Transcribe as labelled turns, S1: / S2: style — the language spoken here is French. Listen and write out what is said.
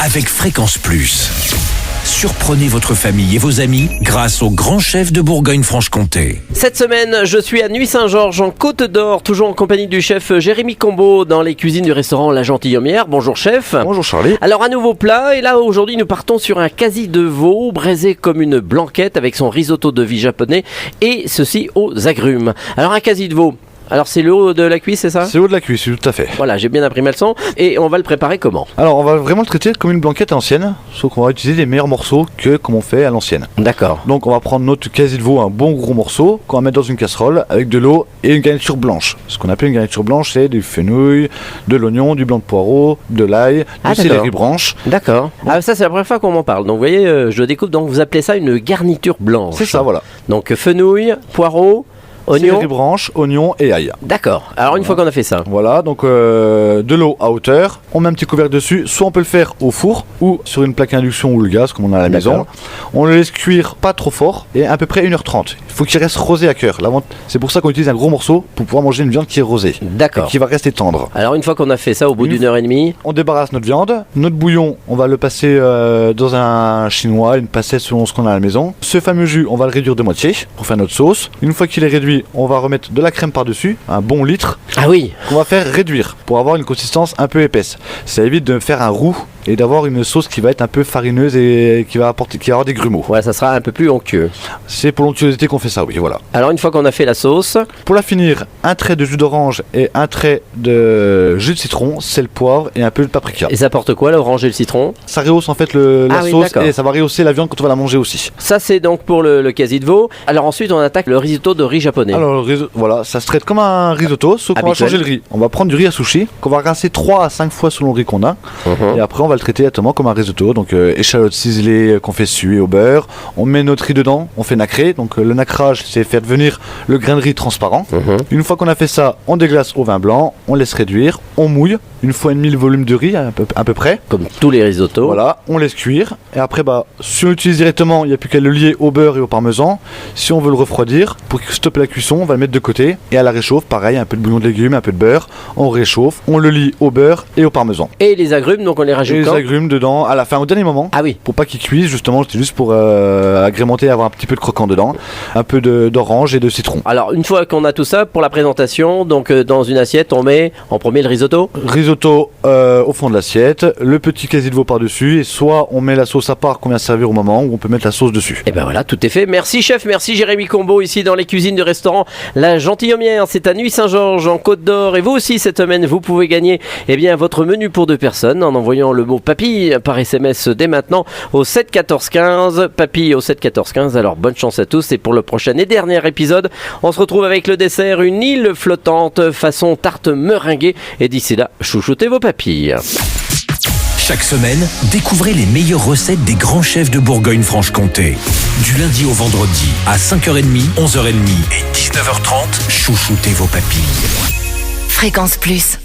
S1: avec Fréquence Plus. Surprenez votre famille et vos amis grâce au grand chef de Bourgogne-Franche-Comté.
S2: Cette semaine, je suis à Nuits-Saint-Georges en Côte d'Or, toujours en compagnie du chef Jérémy Combeau dans les cuisines du restaurant La Gentilhommière. Bonjour chef.
S3: Bonjour Charlie.
S2: Alors un nouveau plat, et là aujourd'hui nous partons sur un quasi de veau braisé comme une blanquette avec son risotto de vie japonais et ceci aux agrumes. Alors un quasi de veau. Alors c'est le haut de la cuisse, c'est ça?
S3: C'est le haut de la cuisse, tout à fait.
S2: Voilà, j'ai bien appris ma leçon. Et on va le préparer comment?
S3: Alors on va vraiment le traiter comme une blanquette à l'ancienne, sauf qu'on va utiliser les meilleurs morceaux que comme on fait à l'ancienne.
S2: D'accord.
S3: Donc on va prendre notre quasi de veau, un bon gros morceau, qu'on va mettre dans une casserole avec de l'eau et une garniture blanche. Ce qu'on appelle une garniture blanche, c'est du fenouil, de l'oignon, du blanc de poireau, de l'ail, du céleri branche.
S2: D'accord. Bon. Ah ça c'est la première fois qu'on m'en parle. Donc vous voyez, je découvre, donc vous appelez ça une garniture blanche.
S3: C'est ça, voilà.
S2: Donc fenouil, poireau, oignon,
S3: céleri branche, oignon et ail.
S2: D'accord. Alors une fois qu'on a fait ça.
S3: Voilà, donc de l'eau à hauteur, on met un petit couvercle dessus, soit on peut le faire au four ou sur une plaque à induction ou le gaz comme on a à la maison. On le laisse cuire pas trop fort et à peu près 1h30. Il faut qu'il reste rosé à cœur. C'est pour ça qu'on utilise un gros morceau pour pouvoir manger une viande qui est rosée.
S2: D'accord.
S3: Qui va rester tendre.
S2: Alors une fois qu'on a fait ça, au bout d'une heure et demie,
S3: on débarrasse notre viande. Notre bouillon, on va le passer dans un chinois, une passette selon ce qu'on a à la maison. Ce fameux jus, on va le réduire de moitié pour faire notre sauce. Une fois qu'il est réduit, on va remettre de la crème par-dessus, un bon litre.
S2: Ah oui.
S3: Qu'on va faire réduire pour avoir une consistance un peu épaisse. Ça évite de faire un roux et d'avoir une sauce qui va être un peu farineuse et qui va avoir des grumeaux.
S2: Ouais, ça sera un peu plus onctueux.
S3: C'est pour l'onctuosité qu'on fait ça, oui, voilà.
S2: Alors une fois qu'on a fait la sauce,
S3: pour la finir, un trait de jus d'orange et un trait de jus de citron, sel, poivre et un peu de paprika.
S2: Et ça apporte quoi, l'orange et le citron?
S3: Ça rehausse en fait la sauce et ça va rehausser la viande quand on va la manger aussi.
S2: Ça c'est donc pour le quasi de veau. Alors ensuite on attaque le risotto de riz japonais.
S3: Alors voilà, ça se traite comme un risotto, sauf qu'on va changer le riz. On va prendre du riz à sushi, qu'on va rincer 3 à 5 fois selon le riz qu'on a. Et après on va le traiter directement comme un risotto. Donc échalotes ciselées qu'on fait suer au beurre. On met notre riz dedans, on fait nacrer. Donc le nacrage, c'est faire devenir le grain de riz transparent. Une fois qu'on a fait ça, on déglace au vin blanc, on laisse réduire, on mouille. Une fois et demi le volume de riz à peu près.
S2: Comme tous les risottos.
S3: Voilà, on laisse cuire. Et après, si on l'utilise directement, il n'y a plus qu'à le lier au beurre et au parmesan. Si on veut le refroidir, pour stopper la cuisson, on va le mettre de côté. Et à la réchauffe, pareil, un peu de bouillon de légumes, un peu de beurre. On réchauffe, on le lie au beurre et au parmesan.
S2: Et les agrumes, donc on les rajoute
S3: quand? Les agrumes dedans, à la fin, au dernier moment.
S2: Ah oui.
S3: Pour pas qu'ils cuisent, justement, c'était juste pour agrémenter, avoir un petit peu de croquant dedans. Un peu d'orange et de citron.
S2: Alors, une fois qu'on a tout ça, pour la présentation, donc dans une assiette, on met en premier le risotto.
S3: Risotto au fond de l'assiette, le petit quasi de veau par-dessus, et soit on met la sauce à part qu'on vient servir au moment, ou on peut mettre la sauce dessus.
S2: Et ben voilà, tout est fait. Merci chef, merci Jérémy Combeau, ici dans les cuisines du restaurant La Gentilhommière. C'est à Nuits-Saint-Georges en Côte d'Or. Et vous aussi, cette semaine, vous pouvez gagner votre menu pour 2 personnes en envoyant le mot papille par SMS dès maintenant au 7 14 15. Papille au 7 14 15. Alors bonne chance à tous. Et pour le prochain et dernier épisode, on se retrouve avec le dessert, une île flottante façon tarte meringuée. Et d'ici là, chouchoutez vos papilles.
S1: Chaque semaine, découvrez les meilleures recettes des grands chefs de Bourgogne-Franche-Comté. Du lundi au vendredi, à 5h30, 11h30 et 19h30, chouchoutez vos papilles.
S4: Fréquence Plus.